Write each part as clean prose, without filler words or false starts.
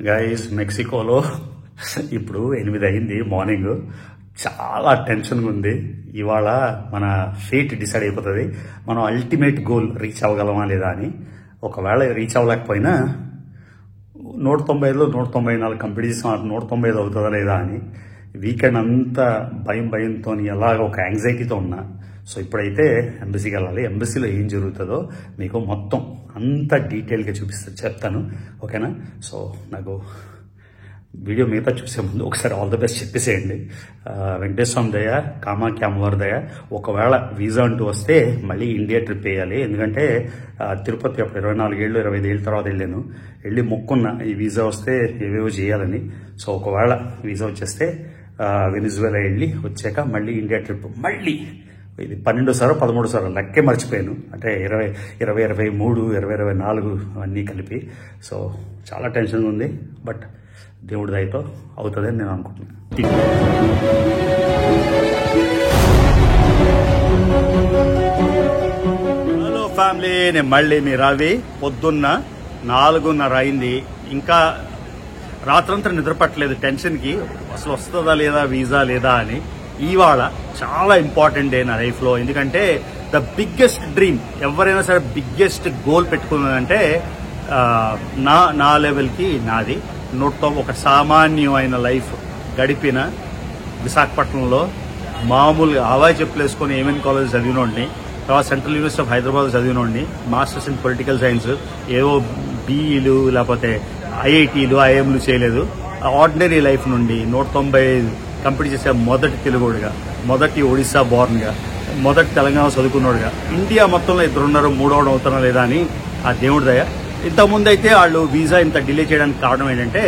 Guys మెక్సికోలో ఇప్పుడు 8 అయింది morning. చాలా టెన్షన్గా ఉంది. ఇవాళ మన ఫేట్ డిసైడ్ అయిపోతుంది, మనం అల్టిమేట్ గోల్ రీచ్ అవ్వగలమా లేదా అని. ఒకవేళ రీచ్ అవ్వలేకపోయినా 195లో 194 కంప్లీట్ చేసిన 195 అవుతుందా లేదా అని వీకెండ్ అంతా భయంతో ఎలాగ ఒక యాంగ్జైటీతో ఉన్నా. సో ఇప్పుడైతే ఎంబసీకి వెళ్ళాలి. ఎంబసీలో ఏం జరుగుతుందో మీకు మొత్తం అంత డీటెయిల్గా చెప్తాను, ఓకేనా? సో నాకు వీడియో మిగతా చూసే ముందు ఒకసారి ఆల్ ద బెస్ట్ చెప్పేసేయండి. వెంకటేశ్వరం దయ, కామాఖ్య అమ్మవారి దయ. ఒకవేళ వీసా అంటూ వస్తే మళ్ళీ ఇండియా ట్రిప్ వేయాలి. ఎందుకంటే తిరుపతి అప్పుడు 24 ఏళ్ళు 25 ఏళ్ళ తర్వాత వెళ్ళి మొక్కున్న ఈ వీసా వస్తే ఏవేవో చేయాలని. సో ఒకవేళ వీసా వచ్చేస్తే వెనిజువేలా వెళ్ళి వచ్చాక మళ్ళీ ఇండియా ట్రిప్. మళ్ళీ ఇది 12సారో 13సారో లెక్కే మర్చిపోయాను. అంటే 2023 2024 అన్నీ కలిపి. సో చాలా టెన్షన్గా ఉంది, బట్ దేవుడి దయతో అవుతుందని నేను అనుకుంటున్నాను. హలో ఫ్యామిలీ, నేను మళ్ళీ మీ రవి. పొద్దున్న 4:30 అయింది. ఇంకా రాత్రంతా నిద్రపట్టలేదు టెన్షన్కి, అసలు వస్తుందా లేదా వీసా లేదా అని. ఇవాళ చాలా ఇంపార్టెంట్ డే నా లైఫ్లో. ఎందుకంటే ద బిగ్గెస్ట్ డ్రీమ్, ఎవరైనా సరే బిగ్గెస్ట్ గోల్ పెట్టుకున్నదంటే నా లెవెల్కి నాది. ఒక సామాన్యమైన లైఫ్ గడిపిన విశాఖపట్నంలో మామూలుగా హవాయి చెప్పులు వేసుకొని ఏమేన్ కాలేజ్ చదివినోడిని, తర్వాత సెంట్రల్ యూనివర్సిటీ ఆఫ్ హైదరాబాద్ చదివినోడిని, మాస్టర్స్ ఇన్ పొలిటికల్ సైన్స్, ఏవో బీఈలు లేకపోతే ఐఐటీలు ఐఎంలు చేయలేదు. ఆర్డినరీ లైఫ్ నుండి 195 కంప్లీట్ చేసే మొదటి తెలుగుడిగా, మొదటి ఒడిశా బోర్న్గా, మొదటి తెలంగాణ చదువుకున్నోడుగా, ఇండియా మొత్తంలో 2 ఉన్నారు, 3వ అవుతారా లేదా అని ఆ దేవుడి దయ. ఇంతకుముందు అయితే వాళ్ళు వీసా ఇంత డిలే చేయడానికి కారణం ఏంటంటే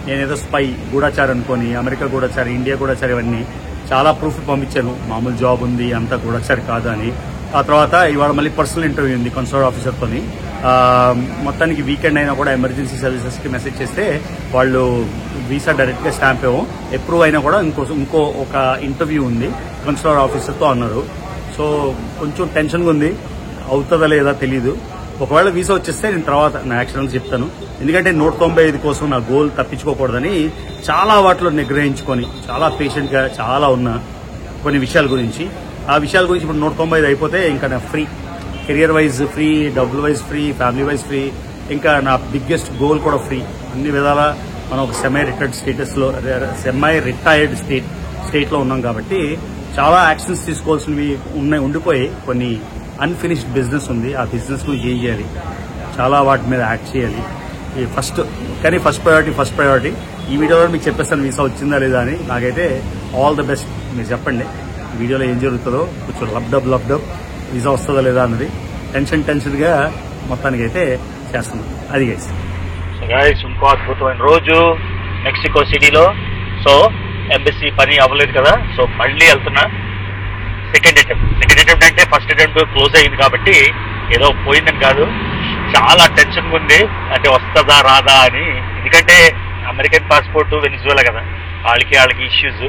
నేనేదో స్పై గూఢచారి అనుకొని అమెరికా గూఢచారి, ఇండియా గూఢచారి, ఇవన్నీ చాలా ప్రూఫ్ పంపించాను. మామూలు జాబ్ ఉంది, అంతా గూఢచారి కాదు అని. ఆ తర్వాత ఇవాళ మళ్ళీ పర్సనల్ ఇంటర్వ్యూ ఉంది కన్సల్ట్ ఆఫీసర్తోని. మొత్తానికి వీకెండ్ అయినా కూడా ఎమర్జెన్సీ సర్వీసెస్కి మెసేజ్ చేస్తే వాళ్ళు వీసా డైరెక్ట్గా స్టాంప్ అప్రూవ్ అయినా కూడా ఇంకో ఒక ఇంటర్వ్యూ ఉంది కన్సల్ట్ ఆఫీసర్తో అన్నారు. సో కొంచెం టెన్షన్గా ఉంది, అవుతుందా లేదా తెలీదు. ఒకవేళ వీసా వచ్చేస్తే నేను తర్వాత నా యాక్షన్స్ చెప్తాను. ఎందుకంటే 195 కోసం నా గోల్ తప్పించుకోకూడదని చాలా వాటిలో నిగ్రహించుకొని చాలా పేషెంట్గా చాలా ఉన్న కొన్ని విషయాల గురించి. ఆ విషయాల గురించి ఇప్పుడు 195 అయిపోతే ఇంకా నా ఫ్రీ, కెరియర్ వైజ్ ఫ్రీ, డబ్బుల wise free, family wise free, ఇంకా నా బిగ్గెస్ట్ గోల్ కూడా ఫ్రీ. అన్ని విధాలా మనం ఒక సెమీ రిటైర్డ్ స్టేట్లో ఉన్నాం కాబట్టి చాలా యాక్షన్స్ తీసుకోవాల్సినవి ఉండిపోయి కొన్ని అన్ఫినిష్డ్ బిజినెస్ ఉంది. ఆ బిజినెస్ గురించి ఏం చేయాలి, చాలా వాటి మీద యాక్ట్ చేయాలి. ఫస్ట్ ప్రయారిటీ ఈ వీడియోలో మీకు చెప్పేస్తాను వీసా వచ్చిందా లేదా అని. నాకైతే ఆల్ ద బెస్ట్. మీరు చెప్పండి ఈ వీడియోలో ఏం జరుగుతుందో. కొంచెం లబ్డబ్ వీసా వస్తుందా లేదా అన్నది టెన్షన్గా మొత్తానికి అయితే చేస్తున్నాను. అది గైస్ ఇంకో అద్భుతమైన రోజు మెక్సికో సిటీలో. సో ఎంబసీ పని అవ్వలేదు కదా, సో మళ్ళీ వెళ్తున్నా. సెకండ్ అటెంప్ట్ అంటే ఫస్ట్ అటెంప్ట్ క్లోజ్ అయింది కాబట్టి ఏదో పోయిందని కాదు, చాలా టెన్షన్గా ఉంది. అంటే వస్తుందా రాదా అని. ఎందుకంటే అమెరికన్ పాస్పోర్ట్ వెనిజువేలా కదా, వాళ్ళకి ఇష్యూస్,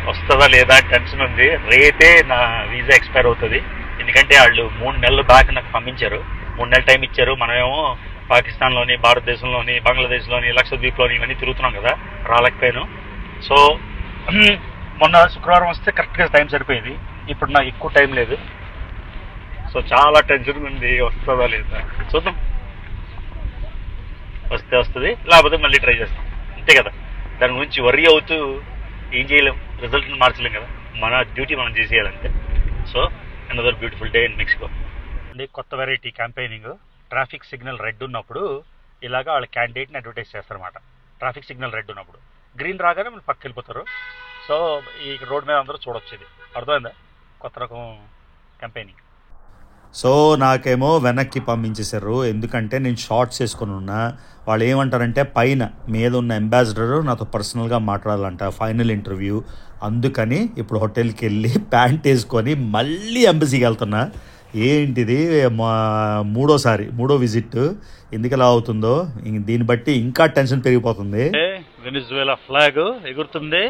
వస్తుందా లేదా టెన్షన్ ఉంది. రేపే నా వీసా ఎక్స్పైర్ అవుతుంది. ఎందుకంటే వాళ్ళు 3 నెలలు బ్యాక్ నాకు పంపించారు, 3 నెలల టైం ఇచ్చారు. మనమేమో పాకిస్తాన్లోని, భారతదేశంలోని, బంగ్లాదేశ్లోని, లక్షద్వీప్లోని ఇవన్నీ తిరుగుతున్నాం కదా, రాలేకపోయాను. సో మొన్న శుక్రవారం వస్తే కరెక్ట్గా టైం సరిపోయింది. ఇప్పుడు నాకు ఎక్కువ టైం లేదు. సో చాలా టెన్షన్ ఉంది, వస్తుందా లేదా చూద్దాం. వస్తే వస్తుంది, లేకపోతే మళ్ళీ ట్రై చేస్తాం, అంతే కదా. దాని గురించి వర్రీ అవుతూ ఏం చేయలేం, రిజల్ట్ని మార్చలేం కదా. మన డ్యూటీ మనం చేసేయాలంతే. So another beautiful day in Mexico. కొత్త variety campaigning. Traffic signal red ఉన్నప్పుడు ఇలాగా వాళ్ళ క్యాండిడేట్ని అడ్వర్టైజ్ చేస్తారన్నమాట. ట్రాఫిక్ సిగ్నల్ రెడ్ ఉన్నప్పుడు, గ్రీన్ రాగానే మనం పక్కకి వెళ్ళిపోతారు. సో ఈ రోడ్ మీద అందరూ చూడొచ్చు. ఇది అర్థమైందా, కొత్త రకం క్యాంపెయినింగ్. సో నాకేమో వెనక్కి పంపించేశారు, ఎందుకంటే నేను షార్ట్స్ వేసుకొని ఉన్నా. వాళ్ళు ఏమంటారంటే పైన మీద ఉన్న అంబాసిడర్ నాతో పర్సనల్గా మాట్లాడాలంట, ఫైనల్ ఇంటర్వ్యూ. అందుకని ఇప్పుడు హోటల్కి వెళ్ళి ప్యాంట్ వేసుకొని మళ్ళీ ఎంబసీకి వెళ్తున్నా. ఏంటిది మూడో విజిట్. ఎందుకు ఇలా అవుతుందో దీన్ని బట్టి ఇంకా టెన్షన్ పెరిగిపోతుంది. వెనిజువేలా ఫ్లాగ్ ఎగురుతుంది.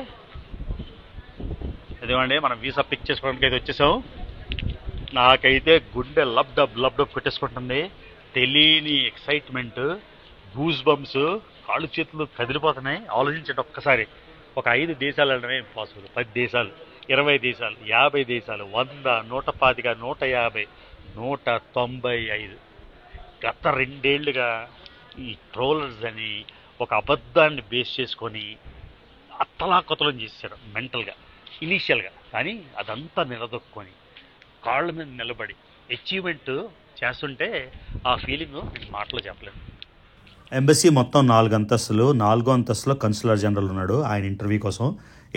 ఇదిగోండి మనం వీసా పిక్ చేసుకోవడానికి అయితే వచ్చేసాం. నాకైతే గుండె లబ్డబ్ కొట్టేసుకుంటుంది. తెలియని ఎక్సైట్మెంట్, గూస్ బంప్స్, కాళ్ళు చేతులు కదిలిపోతున్నాయి. ఆలోచించండి ఒక్కసారి. ఒక 5 దేశాలు అనడమే ఇంపాసిబుల్. 10 దేశాలు, 20 దేశాలు, 50 దేశాలు, 100, 125, 150, 195. గత 2 ఏళ్లుగా ఈ ట్రోలర్స్ అని ఒక అబద్ధాన్ని బేస్ చేసుకొని అత్తలాకుతలం చేశారు మెంటల్గా, ఇనీషియల్గా. కానీ అదంతా నిలదొక్కుని కాళ్ళ మీద నిలబడి అచీవ్మెంట్ చేస్తుంటే ఆ ఫీలింగ్ మాటలో చెప్పలేను. ఎంబసీ మొత్తం 4 అంతస్తులు. 4వ అంతస్తులో కన్సులర్ జనరల్ ఉన్నాడు. ఆయన ఇంటర్వ్యూ కోసం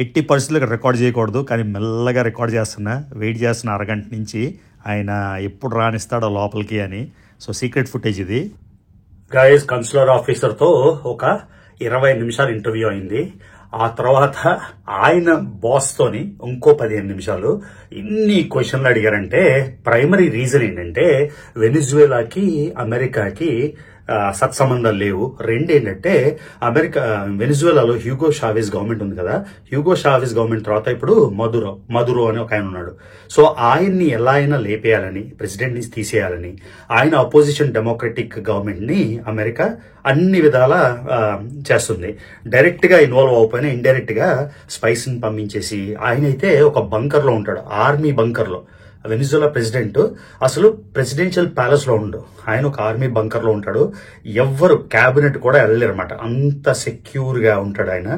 ఎట్టి పరిస్థితుల్లో రికార్డ్ చేయకూడదు, కానీ మెల్లగా రికార్డ్ చేస్తున్నా. వెయిట్ చేస్తున్న అరగంట నుంచి ఆయన ఎప్పుడు రానిస్తాడో లోపలికి అని. సో సీక్రెట్ ఫుటేజ్ ఇది. గైస్, కన్సులర్ ఆఫీసర్తో ఒక 20 నిమిషాలు ఇంటర్వ్యూ అయింది. ఆ తర్వాత ఆయన బాస్ తోని ఇంకో 15 నిమిషాలు. ఇన్ని క్వశ్చన్లు అడిగారంటే ప్రైమరీ రీజన్ ఏంటంటే వెనిజువేలాకి అమెరికాకి సత్సంబంధాలు లేవు. రెండేంటంటే వెనిజువేలాలో హ్యూగో షావేజ్ గవర్నమెంట్ ఉంది కదా, హ్యూగో షావేజ్ గవర్నమెంట్ తర్వాత ఇప్పుడు మదురో అని ఒక ఆయన ఉన్నాడు. సో ఆయన్ని ఎలా అయినా లేపేయాలని, ప్రెసిడెంట్ నుంచి తీసేయాలని, ఆయన అపోజిషన్ డెమోక్రటిక్ గవర్నమెంట్ ని అమెరికా అన్ని విధాల చేస్తుంది. డైరెక్ట్ గా ఇన్వాల్వ్ అవ్వకపోయినా ఇండైరెక్ట్ గా స్పైస్ ని పంపించేసి ఆయన అయితే ఒక బంకర్ లో ఉంటాడు, ఆర్మీ బంకర్ లో. వెనిజులా ప్రెసిడెంట్ అసలు ప్రెసిడెన్షియల్ ప్యాలెస్ లో ఉండడు, ఆయన ఒక ఆర్మీ బంకర్ లో ఉంటాడు. ఎవ్వరు క్యాబినెట్ కూడా వెళ్ళలేరు అనమాట, అంత సెక్యూర్ గా ఉంటాడు ఆయన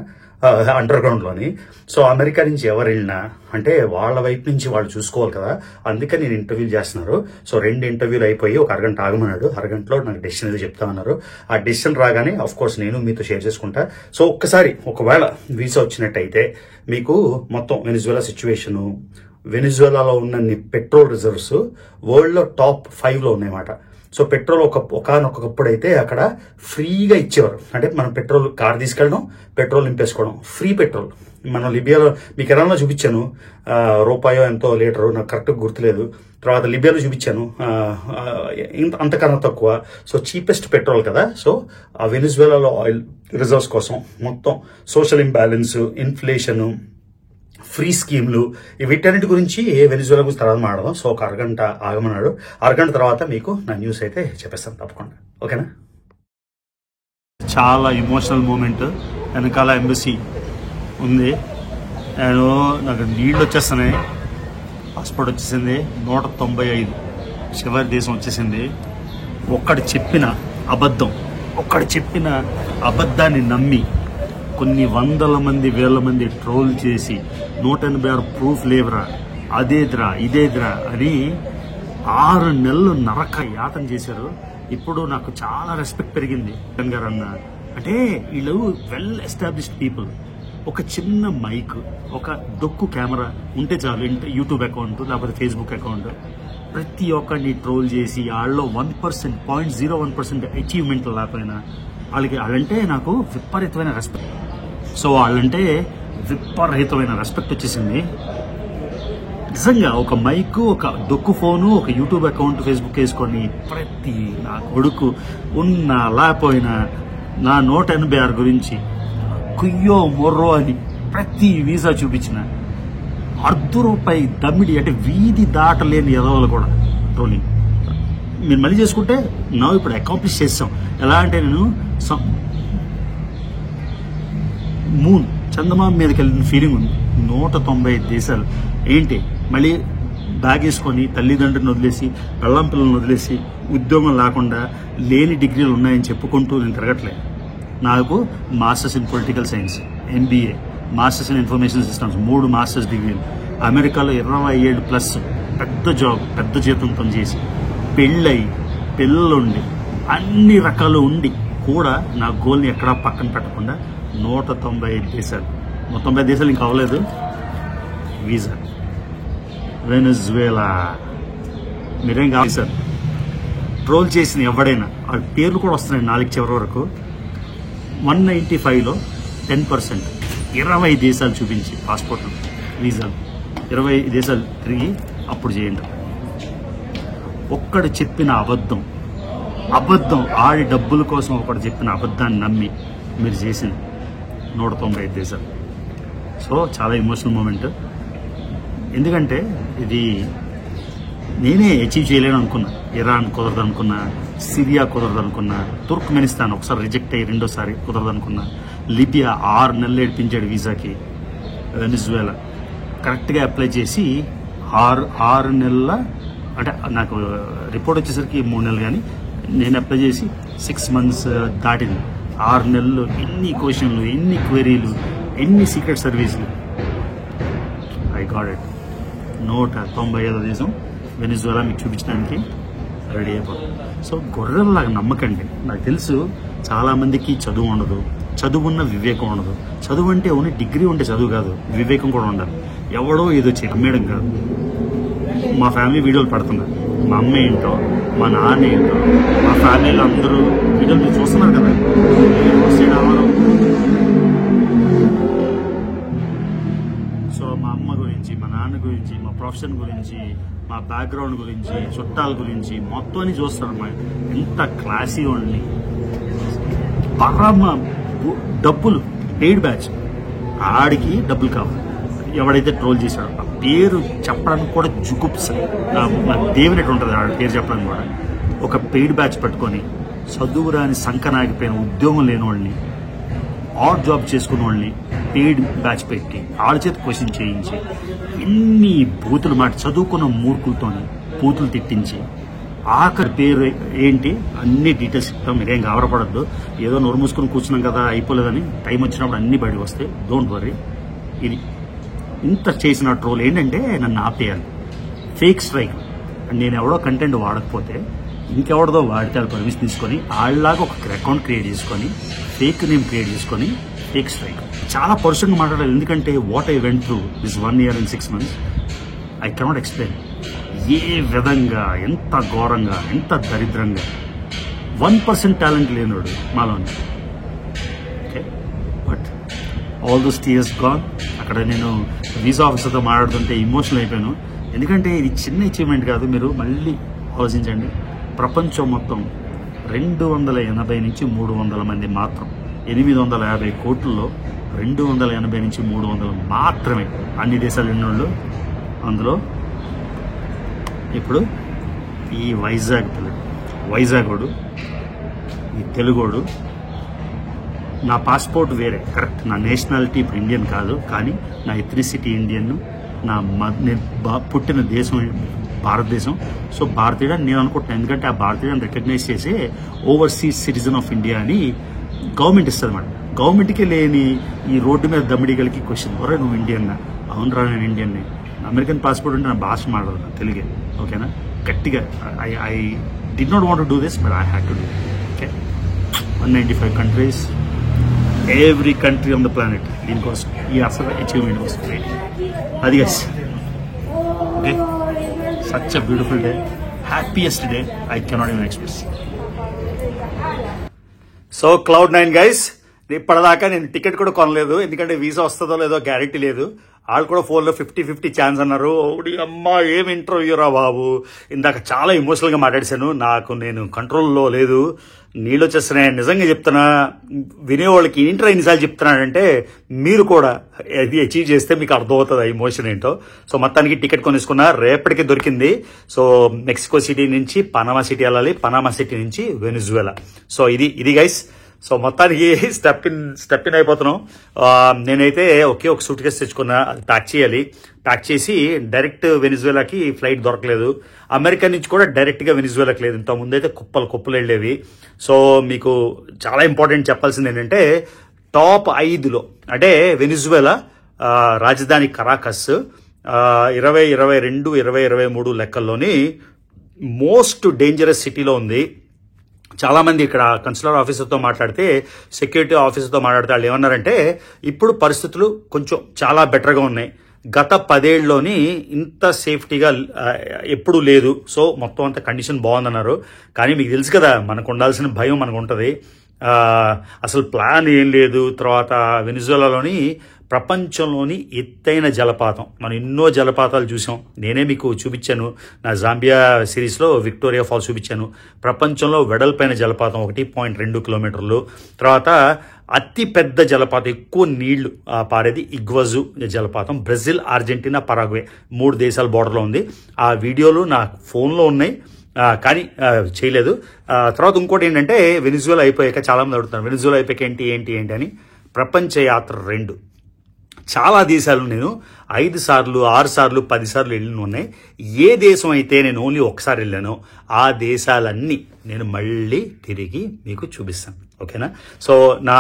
అండర్ గ్రౌండ్ లోని. సో అమెరికా నుంచి ఎవరు వెళ్ళినా అంటే వాళ్ళ వైపు నుంచి వాళ్ళు చూసుకోవాలి కదా, అందుకని నేను ఇంటర్వ్యూలు చేస్తున్నారు. సో 2 ఇంటర్వ్యూలు అయిపోయి ఒక అరగంట ఆగమన్నాడు. అరగంటలో నాకు డెసిషన్ ఏదో చెప్తా ఉన్నారు. ఆ డెసిషన్ రాగానే ఆఫ్ కోర్స్ నేను మీతో షేర్ చేసుకుంటా. సో ఒక్కసారి ఒకవేళ వీసా వచ్చినట్టయితే మీకు మొత్తం వెనిజువేలా సిచ్యువేషన్, వెనిజువేలాలో ఉన్న పెట్రోల్ రిజర్వ్స్ వరల్డ్ లో టాప్ 5 లో ఉన్నాయన్నమాట. సో పెట్రోల్ ఒకనొకప్పుడు అయితే అక్కడ ఫ్రీగా ఇచ్చేవారు. అంటే మనం పెట్రోల్ కార్ తీసుకెళ్ళడం, పెట్రోల్ నింపేసుకోవడం, ఫ్రీ పెట్రోల్. మనం లిబియాలో మీకు ఎలానో చూపించాను, రూపాయో ఎంతో లీటరు, నాకు కరెక్ట్గా గుర్తులేదు. తర్వాత లిబియాలో చూపించాను, అంతకన్నా తక్కువ. సో చీపెస్ట్ పెట్రోల్ కదా. సో ఆ వెనిజువేలాలో ఆయిల్ రిజర్వ్స్ కోసం మొత్తం సోషల్ ఇంబ్యాలెన్స్, ఇన్ఫ్లేషన్, ఫ్రీ స్కీమ్లు, వీటన్నిటి గురించి వెనిజువేలా గురించి తర్వాత మాట్లాడదాం. సో ఒక అరగంట ఆగమన్నాడు. అరగంట తర్వాత మీకు నా న్యూస్ అయితే చెప్పేస్తాను తప్పకుండా, ఓకేనా? చాలా ఎమోషనల్ మూమెంట్. వెనకాల ఎంబసీ ఉంది. నాకు నీళ్ళు వచ్చేస్తున్నాయి. పాస్పోర్ట్ వచ్చేసింది. 195 చివరి దేశం వచ్చేసింది. ఒక్కడు చెప్పిన అబద్ధాన్ని నమ్మి కొన్ని వందల మంది, వేల మంది ట్రోల్ చేసి 186 ప్రూఫ్ లేవరా, అదేద్రా ఇదేద్రా అని 6 నెలలు నరక యాతన చేశారు. ఇప్పుడు నాకు చాలా రెస్పెక్ట్ పెరిగింది గారు అన్న. అంటే వీళ్ళు వెల్ ఎస్టాబ్లిష్డ్ పీపుల్. ఒక చిన్న మైక్, ఒక డొక్కు కెమెరా ఉంటే చాలు, యూట్యూబ్ అకౌంట్ లేకపోతే ఫేస్బుక్ అకౌంట్, ప్రతి ఒక్కరిని ట్రోల్ చేసి వాళ్ళలో 1%, 0.01% అచీవ్మెంట్ లేకపోయినా వాళ్ళంటే నాకు విపరీతమైన రెస్పెక్ట్. సో వాళ్ళంటే విపరీతమైన రెస్పెక్ట్ వచ్చేసింది. నిజంగా ఒక మైక్, ఒక డొక్కు ఫోను, ఒక యూట్యూబ్ అకౌంట్, ఫేస్బుక్ వేసుకొని ప్రతి నా కొడుకు ఉన్నా లేకపోయినా నా 186 గురించి కుయ్యో మొర్రో అని ప్రతి వీసా చూపించిన ₹1 దమ్మిడి. అంటే వీధి దాటలేని ఎదవలు కూడా ట్రోలింగ్. మీరు మళ్ళీ చేసుకుంటే నా ఇప్పుడు అకాంప్లిష్ చేస్తాం. ఎలా అంటే నేను మూన్ చందమామ మీదకి వెళ్ళిన ఫీలింగ్ ఉంది. 195 దేశాలు ఏంటి, మళ్ళీ బ్యాగ్ వేసుకొని తల్లిదండ్రులను వదిలేసి, పెళ్ళాం పిల్లలను వదిలేసి, ఉద్యోగం లేకుండా లేని డిగ్రీలు ఉన్నాయని చెప్పుకుంటూ నేను తిరగట్లేదు. నాకు masters in political science, MBA, masters in information systems, 3 masters డిగ్రీలు, అమెరికాలో 27+ పెద్ద జాబ్, పెద్ద జీతంతో చేసి, పెళ్ళయి పిల్లలుండి అన్ని రకాలు ఉండి కూడా నా గోల్ని ఎక్కడా పక్కన పెట్టకుండా 195 దేశాలు, 190 దేశాలు ఇంకా అవ్వలేదు. Visa Venezuela. మీరేం కావాలి సార్, ట్రోల్ చేసిన ఎవడైనా వాళ్ళ పేర్లు కూడా వస్తున్నాయి 4 చివరి వరకు. 195లో 10%, 20 దేశాలు చూపించి పాస్పోర్ట్లు, వీసాలు 20 దేశాలు తిరిగి అప్పుడు చేయండి. ఒక్కడు చెప్పిన అబద్ధం ఆడి డబ్బుల కోసం ఒకడు చెప్పిన అబద్ధాన్ని నమ్మి మీరు చేసింది 195 దేశాలు. సో చాలా ఎమోషనల్ మూమెంట్. ఎందుకంటే ఇది నేనే అచీవ్ చేయలేను అనుకున్నా, ఇరాన్ కుదరదు అనుకున్నా, సిరియా కుదరదనుకున్నా, తుర్క్మెనిస్తాన్ ఒకసారి రిజెక్ట్ అయ్యి రెండోసారి కుదరదనుకున్నా, లిబియా 6 నెలలు ఏడిపించాడు వీసాకి, వెనిజువేలా కరెక్ట్గా అప్లై చేసి 6 నెలల అంటే నాకు రిపోర్ట్ వచ్చేసరికి 3 నెలలు, కానీ నేను అప్లై చేసి 6 months దాటింది. 6 నెలలు ఎన్ని క్వశ్చన్లు, ఎన్ని క్వెరీలు, ఎన్ని సీక్రెట్ సర్వీసులు. I got it. 195వ దేశం వెనిజువేలా మీకు చూపించడానికి రెడీ అయిపోతుంది. సో గొర్రెల్లాగా నమ్మకండి. నాకు తెలుసు చాలామందికి చదువు ఉండదు, చదువున్న వివేకం ఉండదు. చదువు అంటే ఓన్లీ డిగ్రీ ఉంటే చదువు కాదు, వివేకం కూడా ఉండాలి. ఎవడో ఏదో అమ్మేయడం కాదు. మా ఫ్యామిలీ వీడియోలు పడుతున్నారు, మా అమ్మ ఏంటో, మా నాన్న ఏంటో, మా ఫ్యామిలీలో అందరూ వీడియోలు మీరు చూస్తున్నారు కదా. సో మా అమ్మ గురించి, మా నాన్న గురించి, మా ప్రొఫెషన్ గురించి, మా బ్యాక్గ్రౌండ్ గురించి, చుట్టాల గురించి మొత్తం అని చూస్తారు. అమ్మా ఎంత క్లాసీ ఉండి పరమ డబ్బులు పెయిడ్ బ్యాచ్, ఆడికి డబ్బులు కావాలి. ఎవడైతే ట్రోల్ చేశాడో ఆ పేరు చెప్పడానికి కూడా జుగుప్స, దేవునట్టు ఉంటుంది ఆడ పేరు చెప్పడానికి కూడా. ఒక పెయిడ్ బ్యాచ్ పట్టుకొని చదువు రాని సంకనాగిపోయిన ఉద్యోగం లేని వాళ్ళని, ఆడ్ జాబ్ చేసుకున్న వాళ్ళని పెయిడ్ బ్యాచ్ పెట్టి ఆడ చేత క్వశ్చన్ చేయించి ఎన్ని బూతులు మాట చదువుకున్న మూర్ఖులతోని బూతులు తిట్టించి ఆఖరి పేరు ఏంటి అన్ని డీటెయిల్స్ ఇస్తాం. మీరేం గౌరవపడద్దు, ఏదో నోరు మూసుకొని కూర్చున్నాం కదా అయిపోలేదని. టైం వచ్చినప్పుడు అన్ని బయటకు వస్తాయి, డోంట్ వరీ. ఇది ఇంత చేసిన ట్రోల్ ఏంటంటే నన్ను ఆపేయాలి, ఫేక్ స్ట్రైక్. నేను ఎవడో కంటెంట్ వాడకపోతే ఇంకెవడదో వాడితే వాళ్ళు పర్మిషన్ తీసుకొని వాళ్ళలాగా ఒక అకౌంట్ క్రియేట్ చేసుకొని ఫేక్ నేమ్ క్రియేట్ చేసుకొని ఫేక్ స్ట్రైక్. చాలా పర్సనల్గా మాట్లాడాలి, ఎందుకంటే what I went through this 1 year and 6 months I cannot explain. ఏ విధంగా, ఎంత ఘోరంగా, ఎంత దరిద్రంగా. 1% టాలెంట్ లేనివాడు మాలోని. Okay, but all those tears gone. అక్కడ నేను వీసా ఆఫీసర్తో మాట్లాడుతుంటే ఎమోషనల్ అయిపోయాను, ఎందుకంటే ఇది చిన్న అచీవ్మెంట్ కాదు. మీరు మళ్ళీ ఆలోచించండి, ప్రపంచం మొత్తం 280 నుంచి 300 మంది మాత్రం, 850 కోట్లలో 280 నుంచి 300 మాత్రమే అన్ని దేశాలు ఎన్నోళ్ళు. అందులో ఇప్పుడు ఈ వైజాగోడు, ఈ తెలుగోడు, నా పాస్పోర్ట్ వేరే కరెక్ట్, నా నేషనాలిటీ ఇప్పుడు ఇండియన్ కాదు, కానీ నా ఎథ్నిసిటీ ఇండియన్, నేను పుట్టిన దేశం భారతదేశం. సో భారతీయుడు అని నేను అనుకుంటున్నాను, ఎందుకంటే ఆ భారతీయుడిని రికగ్నైజ్ చేసి ఓవర్సీస్ సిటిజన్ ఆఫ్ ఇండియా అని గవర్నమెంట్ ఇస్తుంది అన్నమాట. గవర్నమెంట్కి లేని ఈ రోడ్డు మీద దమ్మిడిగలకి క్వశ్చన్, ఒరే నువ్వు ఇండియన్నా? అవునరా నేను ఇండియన్ని. అమెరికన్ పాస్పోర్ట్ అంటే నా భాష మాట్లాడదు, తెలుగే. ఓకేనా, గట్టిగా I did not want to do this, but I had to do. Okay, 195 countries, every country on the planet దీనికోసం ఈ అసలు అచీవ్మెంట్ కోసం వెయిట్. అది guys, okay, such a beautiful day, happiest day I cannot even express. So Cloud9 guys, ఇప్పటిదాకా నేను ticket కూడా కొనలేదు, ఎందుకంటే వీసా వస్తుందో లేదో గ్యారెంటీ లేదు. వాళ్ళు కూడా ఫోన్లో 50-50 ఛాన్స్ అన్నారు. ఓడి అమ్మ, ఏం ఇంటర్వ్యూ రా బాబు. ఇందాక చాలా ఎమోషనల్గా మాట్లాడేశాను, నేను కంట్రోల్లో లేదు, నీళ్ళు వచ్చేస్తున్నాయి. నిజంగా చెప్తున్నా, వినేవాళ్ళకి ఇంటర్ ఎన్నిసార్లు చెప్తున్నాడంటే మీరు కూడా అది అచీవ్ చేస్తే మీకు అర్థమవుతుంది ఆ ఎమోషన్ ఏంటో. సో మొత్తానికి టికెట్ కొనేసుకున్నా, రేపటికి దొరికింది. సో మెక్సికో సిటీ నుంచి పనామా సిటీ వెళ్ళాలి, పనామా సిటీ నుంచి వెనిజువేలా. సో ఇది గైస్. సో మొత్తానికి స్టెప్ ఇన్ అయిపోతున్నాం. నేనైతే ఒక సూట్ కేసు తెచ్చుకున్నా, అది ప్యాక్ చేయాలి. ప్యాక్ చేసి డైరెక్ట్ వెనిజువేలాకి ఫ్లైట్ దొరకలేదు, అమెరికా నుంచి కూడా డైరెక్ట్గా వెనిజువేలాకి లేదు. ఇంత ముందైతే కుప్పలు వెళ్ళేవి. సో మీకు చాలా ఇంపార్టెంట్ చెప్పాల్సింది ఏంటంటే, టాప్ 5లో అంటే వెనిజువేలా రాజధాని కరాకస్ 2022, 2023 లెక్కల్లోని మోస్ట్ డేంజరస్ సిటీలో ఉంది. చాలామంది ఇక్కడ కన్సులర్ ఆఫీసర్తో మాట్లాడితే, సెక్యూరిటీ ఆఫీసర్తో మాట్లాడితే వాళ్ళు ఏమన్నారంటే, ఇప్పుడు పరిస్థితులు కొంచెం చాలా బెటర్గా ఉన్నాయి, గత 10 ఏళ్ళలోని ఇంత సేఫ్టీగా ఎప్పుడూ లేదు. సో మొత్తం అంత కండిషన్ బాగుందన్నారు. కానీ మీకు తెలుసు కదా, మనకు ఉండాల్సిన భయం మనకు ఉంటుంది. అసలు ప్లాన్ ఏం లేదు. తర్వాత వెనిజువేలాలోని ప్రపంచంలోని ఎత్తైన జలపాతం, మనం ఎన్నో జలపాతాలు చూసాం, నేనే మీకు చూపించాను నా జాంబియా సిరీస్లో, విక్టోరియా ఫాల్స్ చూపించాను. ప్రపంచంలో వెడల్పైన జలపాతం 1.2 కిలోమీటర్లు. తర్వాత అతి పెద్ద జలపాతం, ఎక్కువ నీళ్లు పారేది ఇగ్వజు జలపాతం, బ్రెజిల్, అర్జెంటీనా, పరాగ్వే 3 దేశాల బోర్డర్లో ఉంది. ఆ వీడియోలు నా ఫోన్లో ఉన్నాయి, కానీ చేయలేదు. తర్వాత ఇంకోటి ఏంటంటే వెనిజులా అయిపోయాక చాలామంది అడుగుతున్నారు వెనిజులా అయిపోయాక ఏంటి ఏంటి ఏంటి అని. ప్రపంచ యాత్ర 2 చాలా దేశాలు నేను 5 సార్లు 6 సార్లు 10 సార్లు వెళ్ళిన ఉన్నాయి. ఏ దేశం అయితే నేను ఓన్లీ ఒకసారి వెళ్ళానో ఆ దేశాలన్నీ నేను మళ్ళీ తిరిగి మీకు చూపిస్తాను. ఓకేనా? సో నా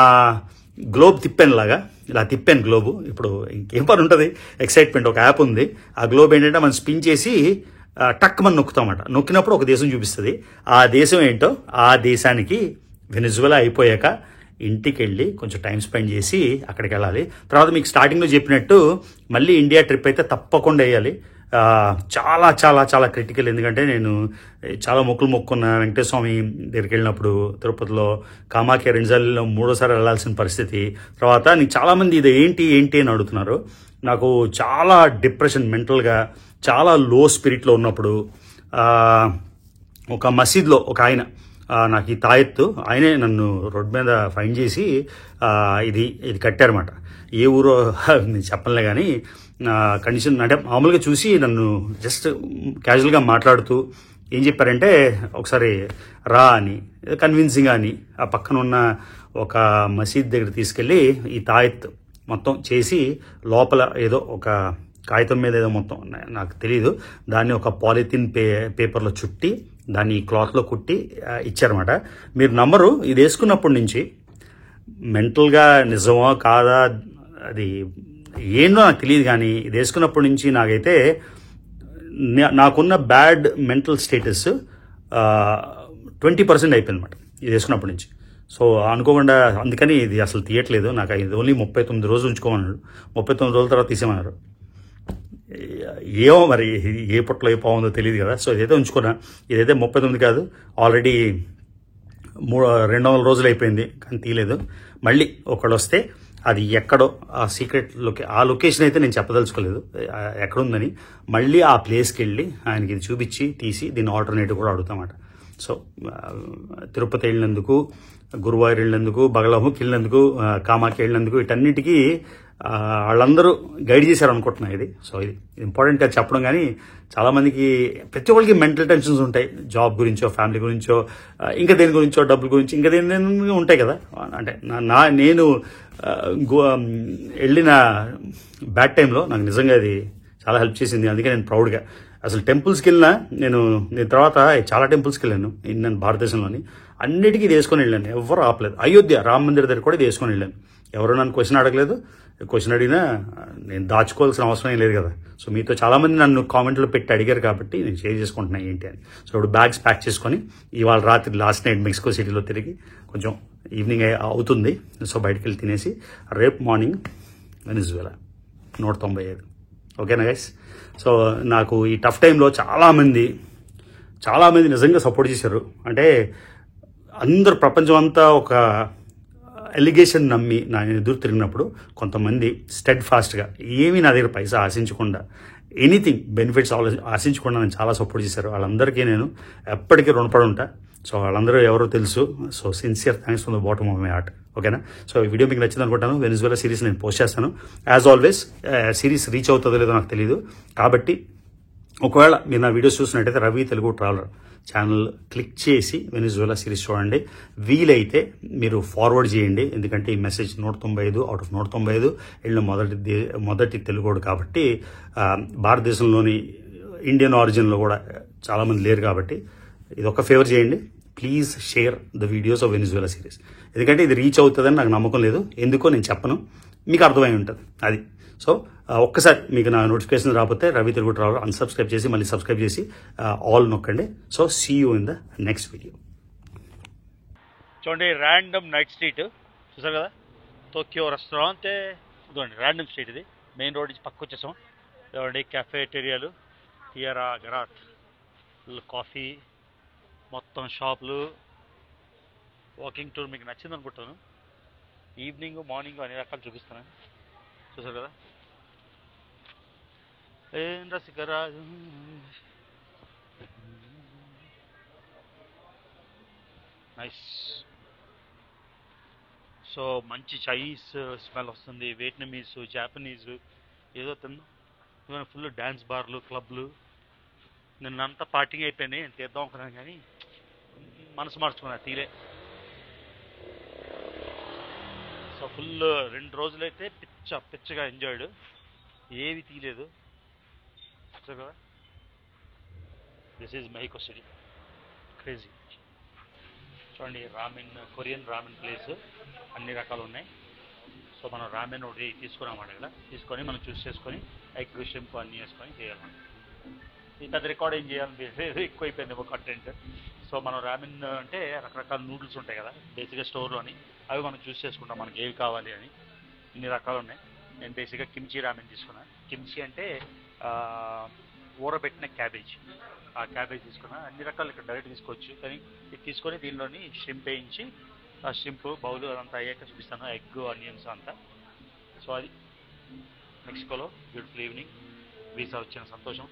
గ్లోబ్ తిప్పాను లాగా ఇలా తిప్పాను గ్లోబు. ఇప్పుడు ఇంకేం పని ఉంటుంది, ఎక్సైట్మెంట్. ఒక యాప్ ఉంది, ఆ గ్లోబ్ ఏంటంటే మనం స్పిన్ చేసి టక్ మనం నొక్కుతామట. నొక్కినప్పుడు ఒక దేశం చూపిస్తుంది. ఆ దేశం ఏంటో ఆ దేశానికి వెనిజులా అయిపోయాక ఇంటికి వెళ్ళి కొంచెం టైం స్పెండ్ చేసి అక్కడికి వెళ్ళాలి. తర్వాత మీకు స్టార్టింగ్లో చెప్పినట్టు మళ్ళీ ఇండియా ట్రిప్ అయితే తప్పకుండా వేయాలి. చాలా చాలా చాలా క్రిటికల్. ఎందుకంటే నేను చాలా మొక్కున్న వెంకటేశ్వర స్వామి దగ్గరికి వెళ్ళినప్పుడు తిరుపతిలో కామాఖ్య 2 సార్లు 3వ సారి వెళ్ళాల్సిన పరిస్థితి. తర్వాత నీకు చాలామంది ఇది ఏంటి ఏంటి అని అడుగుతున్నారు. నాకు చాలా డిప్రెషన్, మెంటల్గా చాలా లో స్పిరిట్లో ఉన్నప్పుడు ఒక మసీద్లో ఒక ఆయన నాకు ఈ తాయెత్తు ఆయనే నన్ను రోడ్ మీద ఫైన్ చేసి ఇది కట్టారన్నమాట. ఏ ఊరో నేను చెప్పలే కానీ కండిషన్ అంటే మామూలుగా చూసి నన్ను జస్ట్ క్యాజువల్గా మాట్లాడుతూ ఏం చెప్పారంటే ఒకసారి రా అని, కన్విన్సింగ్ అని ఆ పక్కన ఉన్న ఒక మసీద్ దగ్గర తీసుకెళ్ళి ఈ తాయెత్తు మొత్తం చేసి లోపల ఏదో ఒక కాగితం మీద ఏదో మొత్తం నాకు తెలియదు దాన్ని ఒక పాలిథిన్ పేపర్లో చుట్టి దాన్ని క్లాత్లో కుట్టి ఇచ్చారన్నమాట. మీరు నమ్మరు, ఇది వేసుకున్నప్పటి నుంచి మెంటల్గా నిజమో కాదా అది ఏంటో నాకు తెలియదు కానీ ఇది వేసుకున్నప్పటి నుంచి నాకైతే నాకున్న బ్యాడ్ మెంటల్ స్టేటస్ 20% అయిపోయింది అనమాట ఇది వేసుకున్నప్పటి నుంచి. సో అనుకోకుండా అందుకని ఇది అసలు తీయట్లేదు. నాకు ఇది ఓన్లీ 39 రోజులు ఉంచుకోమన్నాడు. 39 రోజుల తర్వాత తీసేమన్నారు. ఏమో మరి ఏ పుట్టలో ఏ బాగుందో తెలియదు కదా. సో ఇదైతే ఉంచుకున్నా. ఇదైతే 39 కాదు, ఆల్రెడీ 200 రోజులు అయిపోయింది కానీ తీయలేదు. మళ్ళీ ఒకళ్ళు వస్తే అది ఎక్కడో ఆ సీక్రెట్ ఆ లొకేషన్ అయితే నేను చెప్పదలుచుకోలేదు ఎక్కడుందని. మళ్ళీ ఆ ప్లేస్కి వెళ్ళి ఆయనకి ఇది చూపించి తీసి దీన్ని ఆల్టర్నేటివ్ కూడా అడుగుతామాట. సో తిరుపతి వెళ్ళినందుకు, గురువాయూర్ వెళ్ళినందుకు, బగలముఖి వెళ్ళినందుకు, కామాఖ్య వెళ్ళినందుకు వీటన్నిటికీ వాళ్ళందరూ గైడ్ చేశారు అనుకుంటున్నా ఇది. సో ఇది ఇంపార్టెంట్గా చెప్పడం. కానీ చాలామందికి ప్రతి ఒక్కరికి మెంటల్ టెన్షన్స్ ఉంటాయి, జాబ్ గురించో, ఫ్యామిలీ గురించో, ఇంకా దేని గురించో, డబ్బుల గురించి, ఇంకా దేని ఉంటాయి కదా. అంటే నేను వెళ్ళిన బ్యాడ్ టైంలో నాకు నిజంగా అది చాలా హెల్ప్ చేసింది. అందుకే నేను ప్రౌడ్గా అసలు టెంపుల్స్కి వెళ్ళినా నేను తర్వాత చాలా టెంపుల్స్కి వెళ్ళాను నేను భారతదేశంలోని. అన్నిటికీ ఇది వేసుకొని వెళ్ళాను, ఎవరు ఆపలేదు. అయోధ్య రామ మందిర్ దగ్గర కూడా ఇది వేసుకొని వెళ్ళాను. ఎవరు నన్ను క్వశ్చన్ అడగలేదు. క్వశ్చన్ అడిగినా నేను దాచుకోవాల్సిన అవసరం లేదు కదా. సో మీతో చాలామంది నన్ను కామెంట్లో పెట్టి అడిగారు కాబట్టి నేను షేర్ చేసుకుంటున్నాను ఏంటి అని. సో ఇప్పుడు బ్యాగ్స్ ప్యాక్ చేసుకొని ఇవాళ రాత్రి లాస్ట్ నైట్ మెక్సికో సిటీలో తిరిగి కొంచెం ఈవినింగ్ అవుతుంది. సో బయటికి వెళ్ళి తినేసి రేపు మార్నింగ్ వెనిజులా 195. ఓకేనా గైస్? సో నాకు ఈ టఫ్ టైంలో చాలామంది నిజంగా సపోర్ట్ చేశారు. అంటే అందరు ప్రపంచం అంతా ఒక ఎలిగేషన్ నమ్మి నా ఎదురు తిరిగినప్పుడు కొంతమంది స్టెడ్ ఫాస్ట్గా ఏమీ నా దగ్గర పైసా ఆశించకుండా, ఎనీథింగ్ బెనిఫిట్స్ ఆశించకుండా నన్ను చాలా సపోర్ట్ చేశారు. వాళ్ళందరికీ నేను ఎప్పటికీ రుణపడి ఉంటా. సో వాళ్ళందరూ ఎవరో తెలుసు. So sincere thanks from the bottom of my heart. ఓకేనా? సో ఈ వీడియో మీకు నచ్చింది అనుకుంటాను. వెనిజులా సిరీస్ నేను పోస్ట్ చేస్తాను. యాజ్ ఆల్వేస్ సిరీస్ రీచ్ అవుతుందో లేదో నాకు తెలియదు. కాబట్టి ఒకవేళ మీరు నా వీడియోస్ చూసినట్టయితే Ravi Telugu traveller channel click చేసి వెనిజులా సిరీస్ చూడండి. వీలైతే మీరు ఫార్వర్డ్ చేయండి. ఎందుకంటే ఈ మెసేజ్ 195 అవుట్ ఆఫ్ 195 వెళ్ళిన మొదటి తెలుగోడు కాబట్టి భారతదేశంలోని ఇండియన్ ఆరిజిన్లో కూడా చాలామంది లేరు. కాబట్టి ఇది ఒక ఫేవర్ చేయండి, please share the videos of Venezuela series. ఎందుకంటే ఇది రీచ్ అవుతుందని నాకు నమ్మకం లేదు. ఎందుకో నేను చెప్పను, మీకు అర్థమై ఉంటుంది అది. సో ఒక్కసారి మీకు నా నోటిఫికేషన్ రాకపోతే రవి తెలుగు ట్రావెలర్ అన్సబ్స్క్రైబ్ చేసి మళ్ళీ సబ్స్క్రైబ్ చేసి ఆల్ నొక్కండి. So see you in the next video. చూడండి, ర్యాండమ్ నైట్ స్ట్రీట్ చూసారు కదా, టోక్యో రెస్టారెంట్. చూడండి ర్యాండమ్ స్ట్రీట్, ఇది మెయిన్ రోడ్ నుంచి పక్క వచ్చేసాం. చూడండి క్యాఫేటేరియాలు, టియరా గరాట్, కాఫీ, మొత్తం షాపులు, వాకింగ్ టూర్. మీకు నచ్చింది అనుకుంటాను. ఈవినింగ్ మార్నింగ్ అన్ని రకాలు చూపిస్తాను. చూసారు కదా, ఏం రసికరాజు. నైస్. సో మంచి చైనీస్ స్మెల్ వస్తుంది, వియట్నమీస్, జాపనీస్ ఏదో తిన్నా. ఫుల్ డ్యాన్స్ బార్లు, క్లబ్లు. నిన్నంతా పార్టింగ్ అయిపోయింది, నేను తీద్దాం అనుకున్నాను కానీ మనసు మార్చుకున్నా తీలే. సో ఫుల్ 2 రోజులైతే పిచ్చగా ఎంజాయ్డ్, ఏవి తీయలేదు. కదా, దిస్ ఈజ్ మెహికో సిటీ, క్రేజీ. చూడండి రామెన్, కొరియన్ రామెన్ ప్లేస్ అన్ని రకాలు ఉన్నాయి. సో మనం రామెన్ ఒకటి తీసుకున్నామాట ఇక్కడ, తీసుకొని మనం చూస్ చేసుకొని ఎగ్ షింప్ అన్నీ వేసుకొని చేయాలన్నమాట. ఈ పెద్ద రికార్డ్ ఏం చేయాలి, ఎక్కువ అయిపోయింది ఒక కంటెంట్. సో మనం రామెన్ అంటే రకరకాల నూడిల్స్ ఉంటాయి కదా బేసిక్గా స్టోర్లోని, అవి మనం చూస్ చేసుకుంటాం మనకి ఏవి కావాలి అని. ఇన్ని రకాలు ఉన్నాయి. నేను బేసిక్గా కిమ్చి రామెన్ తీసుకున్నాను. కిమ్చి అంటే ఊరబెట్టిన క్యాబేజ్, ఆ క్యాబేజ్ తీసుకున్నా. అన్ని రకాలు ఇక్కడ డైరెక్ట్ తీసుకోవచ్చు, కానీ ఇది తీసుకొని దీనిలోని షింప్ వేయించి ఆ షింప్ బౌల్ అదంతా అయ్యాక చూపిస్తాను, ఎగ్ ఆనియన్స్ అంతా. సో అది మెక్సికోలో బ్యూటిఫుల్ ఈవినింగ్, వీసా వచ్చిన సంతోషం.